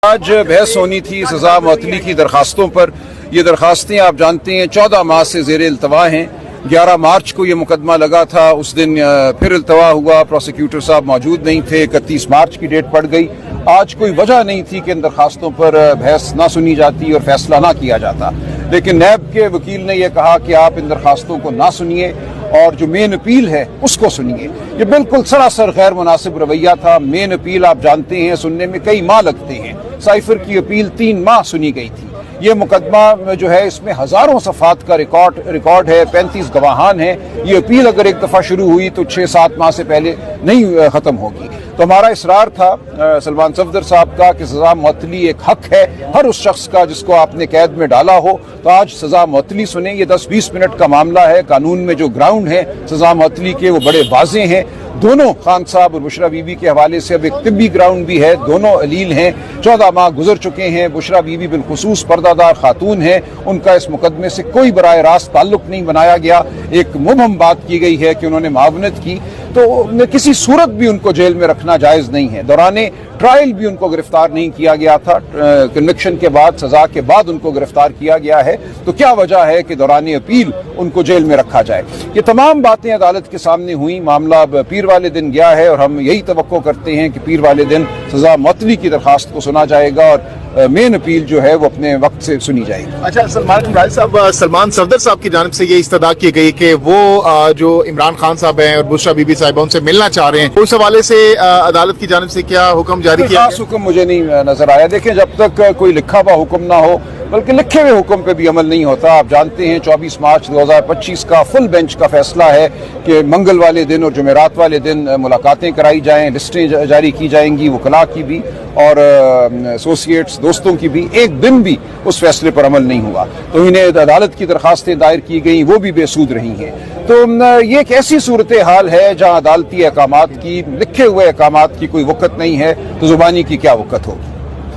आज बहस होनी थी सजा मुअत्तली की दरखास्तों पर। ये दरखास्तें आप जानते हैं 14 माह से ज़ेर इल्तवा हैं। 11 मार्च को ये मुकदमा लगा था, उस दिन फिर इल्तवा हुआ, प्रोसिक्यूटर साहब मौजूद नहीं थे, 31 मार्च की डेट पड़ गई। आज कोई वजह नहीं थी कि इन दरखास्तों पर बहस ना सुनी जाती और फैसला ना किया जाता, लेकिन नैब के वकील ने यह कहा कि आप इन दरखास्तों को ना सुनिए और जो मेन अपील है उसको सुनिए। ये बिल्कुल सरासर गैर मुनासिब रवैया था। मेन अपील आप जानते हैं सुनने में कई माह लगते हैं, साइफर की अपील 3 माह सुनी गई थी। ये मुकदमा जो है इसमें हजारों सफ़ात का रिकॉर्ड है, 35 गवाहान हैं। ये अपील अगर एक दफ़ा शुरू हुई तो 6-7 माह से पहले नहीं ख़त्म होगी। तो हमारा इसरार था सलमान सफदर साहब का कि सज़ा मुअत्तली एक हक है हर उस शख्स का जिसको आपने कैद में डाला हो। तो आज सज़ा मुअत्तली सुने। ये 10-20 मिनट का मामला है। कानून में जो ग्राउंड है सज़ा मुअत्तली के वो बड़े वाज़े हैं। दोनों खान साहब और बुशरा बीबी के हवाले से अब एक तिब्बी ग्राउंड भी है। दोनों अलील हैं, 14 माह गुजर चुके हैं। बुशरा बीबी बिलखुसूस पर्दादार खातून है, उनका इस मुकदमे से कोई बराह रास्त ताल्लुक नहीं बनाया गया। एक मुबहम बात की गई है कि उन्होंने मावनत की, तो किसी सूरत भी उनको जेल में रखना जायज़ नहीं है। दौराने ट्रायल भी उनको गिरफ्तार नहीं किया गया था, कन्विक्शन के बाद, सजा के बाद उनको गिरफ्तार किया गया है। तो क्या वजह है कि दौरान अपील उनको जेल में रखा जाए? ये तमाम बातें अदालत के सामने हुई। मामला अब पीर वाले दिन गया है और हम यही तवक्को करते हैं कि पीर वाले दिन सजा मुअत्तली की दरखास्त को सुना जाएगा और मेन अपील जो है वो अपने वक्त से सुनी जाएगी। अच्छा, सलमान सफदर साहब की जानिब से ये इस्तदा की गई कि वो जो इमरान खान साहब हैं और बुशरा बीबी साहिबा उनसे मिलना चाह रहे हैं, उस हवाले से अदालत की जानिब से क्या हुक्म जारी किया? खास हुक्म मुझे नहीं नजर आया। देखिए, जब तक कोई लिखा हुआ हुक्म ना हो, बल्कि लिखे हुए हुक्म पे भी अमल नहीं होता। आप जानते हैं 24 मार्च 2025 का फुल बेंच का फैसला है कि मंगल वाले दिन और जुमेरात वाले दिन मुलाकातें कराई जाएं, लिस्टें जारी की जाएंगी, वकला की भी और एसोसिएट्स दोस्तों की भी। एक दिन भी उस फैसले पर अमल नहीं हुआ, तो इन्हें अदालत की दरखास्तें दायर की गई, वो भी बेसूद रही हैं। तो ये एक ऐसी सूरत हाल है जहाँ अदालती अहकामात की, लिखे हुए अहकामात की कोई वक़्त नहीं है, तो जुबानी की क्या वक़्त होगी?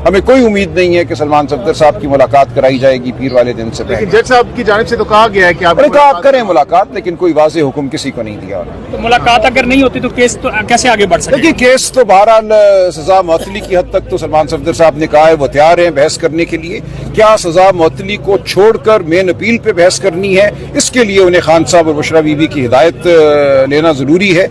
हमें कोई उम्मीद नहीं है कि सलमान सफदर साहब की मुलाकात कराई जाएगी पीर वाले दिन से पहले। जज साहब की जानिब से तो कहा गया है कि आप करें मुलाकात, लेकिन कोई वाज़े हुक्म किसी को नहीं दिया। तो मुलाकात अगर नहीं होती तो केस तो कैसे आगे बढ़ सकता है? देखिए, केस तो बहरहाल सजा मुअत्तली की हद तक तो सलमान सफदर साहब ने कहा है वो तैयार हैं बहस करने के लिए। क्या सजा मुअत्तली को छोड़कर मेन अपील पे बहस करनी है? इसके लिए उन्हें खान साहब और बुशरा बीबी की हिदायत लेना जरूरी है।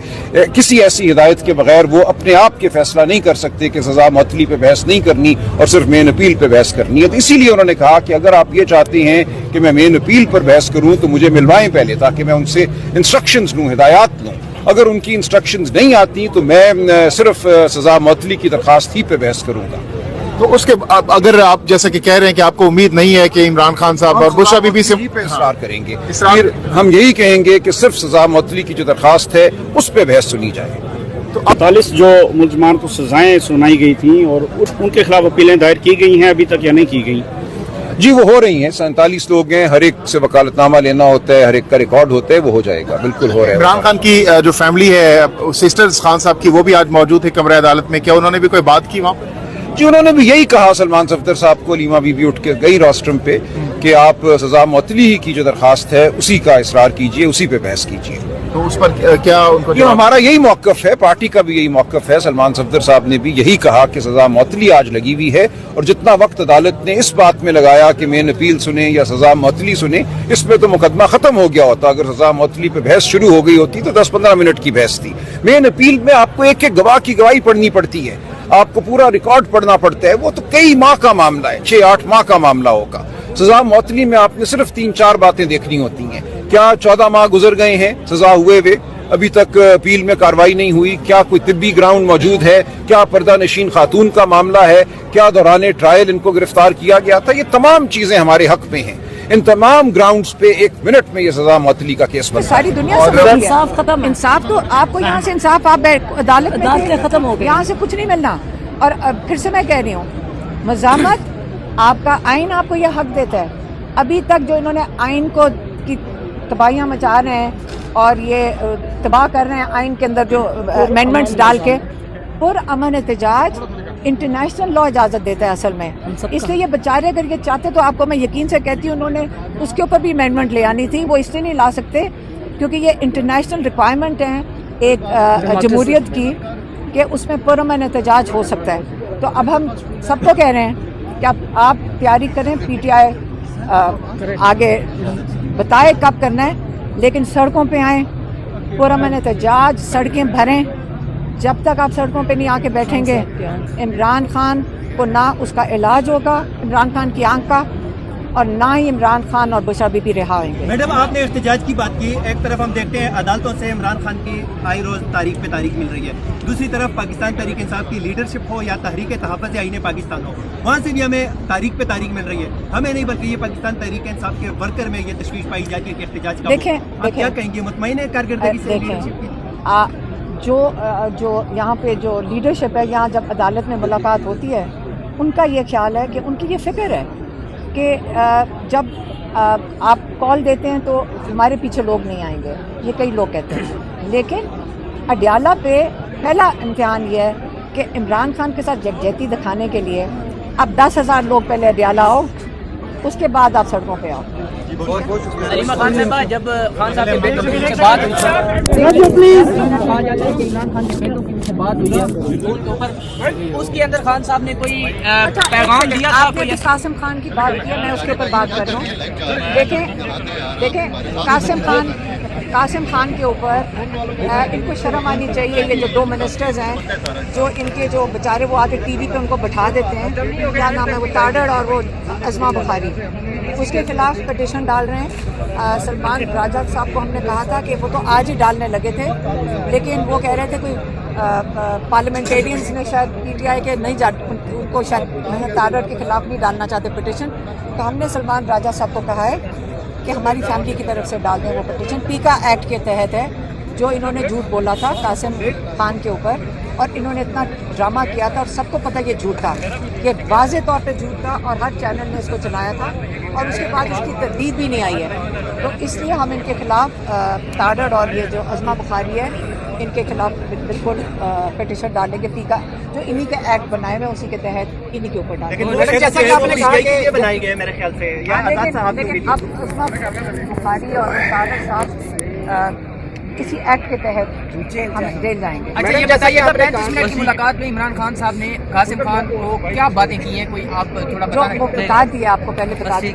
किसी ऐसी हिदायत के बगैर वो अपने आप के फैसला नहीं कर सकते कि सजा मुअत्तली पे बहस नहीं करनी और सिर्फ मेन अपील पे बहस करनी है। तो इसीलिए उन्होंने कहा कि अगर आप ये चाहते हैं कि मैं मेन अपील पर बहस करूं तो मुझे मिलवाएं पहले, ताकि मैं उनसे इंस्ट्रक्शंस लूं, हिदायत लूं। अगर उनकी इंस्ट्रक्शंस नहीं आती तो मैं सिर्फ सजा मुअत्तली की दरखास्त ही पे बहस करूंगा। तो उसके अगर आप जैसा कि कह रहे हैं कि आपको उम्मीद नहीं है कि इमरान खान साहब और बुशरा बीबी से इसरार करेंगे, फिर हम यही कहेंगे कि सिर्फ सजा मुअत्तली की जो दरखास्त है उस पर बहस सुनी जाए। तो 48 जो मुल्ज़मान को सजाएं सुनाई गई थी और उनके खिलाफ अपीलें दायर की गई हैं अभी तक या नहीं की गई? जी, वो हो रही हैं। 47 लोग हैं, हर एक से वकालतनामा लेना होता है, हर एक का रिकॉर्ड होता है, वो हो जाएगा, बिल्कुल हो रहा है। इमरान खान की जो फैमिली है, सिस्टर्स खान साहब की, वो भी आज मौजूद है कमरे अदालत में। क्या उन्होंने भी कोई बात की वहाँ पर? जी, उन्होंने भी यही कहा सलमान सफदर साहब को। लीमा बीबी उठ के गई रोस्ट्रम पे कि आप सजा मुअत्तली ही की जो दरखास्त है उसी का इसरार कीजिए, उसी पे बहस कीजिए। तो उस पर क्या उनको जो हमारा यही मौक़िफ़ है, पार्टी का भी यही मौक़िफ़ है। सलमान सफदर साहब ने भी यही कहा कि सजा मुअत्तली आज लगी हुई है और जितना वक्त अदालत ने इस बात में लगाया कि मेन अपील सुने या सजा मुअत्तली सुने, इसमें तो मुकदमा खत्म हो गया होता। अगर सजा मुअत्तली पे बहस शुरू हो गई होती तो 10-15 मिनट की बहस थी। मेन अपील में आपको एक एक गवाह की गवाही पढ़नी पड़ती है, आपको पूरा रिकॉर्ड पढ़ना पड़ता है। वो तो कई माह का मामला है, 6-8 माह का मामला होगा। सजा मुअत्तली में आपने सिर्फ 3-4 बातें देखनी होती हैं। क्या 14 माह गुजर गए हैं सजा हुए हुए, अभी तक अपील में कार्रवाई नहीं हुई? क्या कोई तिब्बी ग्राउंड मौजूद है? क्या पर्दा नशीन खातून का मामला है? क्या दौरान ट्रायल इनको गिरफ्तार किया गया था? ये तमाम चीजें हमारे हक में हैं। इन तमाम ग्राउंड्स पे 1 मिनट में ये सजा मुअत्तली का केस बनता है। सारी दुनिया से इंसाफ खत्म। इंसाफ तो आपको यहाँ से इंसाफ आप अदालत में खत्म हो गया, यहाँ से कुछ नहीं मिलना। और फिर से मैं कह रही हूँ, मज़ामत आपका आइन आपको यह हक देता है। अभी तक जो इन्होंने आइन को की तबाहियाँ मचा रहे हैं और ये तबाह कर रहे हैं आइन के अंदर जो अमेंडमेंट्स डाल के, पुरअमन एहतजाज इंटरनेशनल लॉ इजाज़त देता है असल में। इसलिए ये बेचारे अगर ये चाहते तो आपको मैं यकीन से कहती हूँ उन्होंने उसके ऊपर भी अमेंडमेंट ले आनी थी। वो इसलिए नहीं ला सकते क्योंकि ये इंटरनेशनल रिक्वायरमेंट है एक जमहूरियत की कि उसमें पुरअमन एहतजाज हो सकता है। तो अब हम सबको कह रहे हैं कि अब आप तैयारी करें, PTI आगे बताए कब करना है, लेकिन सड़कों पे आएँ, पुरअमन एहतजाज, सड़कें भरें। जब तक आप सड़कों पे नहीं आके बैठेंगे, इमरान खान को ना उसका इलाज होगा, इमरान खान की आंख का, और ना ही इमरान खान और बुशरा बीबी रिहा होंगे। मैडम, आपने एहतजाज की बात की, एक तरफ हम देखते हैं अदालतों से इमरान खान की आए रोज तारीख पे तारीख मिल रही है, दूसरी तरफ पाकिस्तान तहरीक इंसाफ की लीडरशिप हो या तहरीक तहफ़्फ़ुज़ आईन पाकिस्तान हो, वहाँ से भी हमें तारीख पे तारीख मिल रही है। हमें नहीं बल्कि ये पाकिस्तान तहरीक इंसाफ के वर्कर में ये तशवीश पाई जाती है कि एहतजाज का देखें, आप क्या कहेंगे, मुतमईन है कारकर्दगी से लीडरशिप की? जो यहाँ पे जो लीडरशिप है, यहाँ जब अदालत में मुलाकात होती है, उनका ये ख्याल है कि उनकी ये फिक्र है कि जब आप कॉल देते हैं तो हमारे पीछे लोग नहीं आएंगे, ये कई लोग कहते हैं। लेकिन अडयाला पे पहला इम्तिहान ये है कि इमरान खान के साथ यकजहती दिखाने के लिए अब 10,000 लोग पहले अडयाला आओ, उसके बाद आप सड़कों पे आओ। सलीमा खान साहबा, जब खान साहब के बेटों के पीछे बात हुई, कहा जाता है कि इमरान खान के बेटों के पीछे बात हुई है फोन के ऊपर, उसके अंदर खान साहब ने कोई पैगाम दिया था? आपने जिस कासिम खान की बात की है, मैं उसके ऊपर बात कर रहा हूँ। देखें कासिम खान के ऊपर इनको शर्म आनी चाहिए। ये जो 2 मिनिस्टर्स हैं, जो इनके जो बेचारे वो आके टीवी पे उनको बैठा देते हैं, क्या नाम है वो, ताड़ड़ और वो अज़मा बुखारी, उसके खिलाफ पिटीशन डाल रहे हैं। सलमान राजा साहब को हमने कहा था कि वो तो आज ही डालने लगे थे, लेकिन वो कह रहे थे कोई पार्लियामेंटेरियंस ने शायद PTI के नहीं उनको शायद ताड़ड़ के खिलाफ नहीं डालना चाहते पिटीशन, तो हमने सलमान राजा साहब को कहा है कि हमारी फैमिली की तरफ से डाल दें वो पिटीशन। पीका एक्ट के तहत है, जो इन्होंने झूठ बोला था कासिम खान के ऊपर, और इन्होंने इतना ड्रामा किया था और सबको पता ये झूठ था, ये वाज़े तौर पे झूठ था, और हर चैनल ने इसको चलाया था, और उसके बाद इसकी तरदीद भी नहीं आई है। तो इसलिए हम इनके खिलाफ ताड़ड़ और ये जो अज़मा बुखारी है, इनके खिलाफ बिल्कुल पिटीशन डालेंगे। पीका जो इन्हीं के एक्ट बनाए हुए, उसी के तहत इन्हीं के ऊपर डालेंगे। जैसा कि आपने कहा कि बनाई गई मेरे ख्याल से, या आजाद साहब लेकिन अब अज़मा बुखारी और ताड़ड़ साहब किसी एक्ट के तहत हम जेल जाएंगे। अच्छा, ये बताइए, 35 मिनट की मुलाकात में इमरान खान साहब ने कासिम खान को क्या बातें की हैं, कोई आप थोड़ा जो वो बता दिया, आपको पहले बता दी।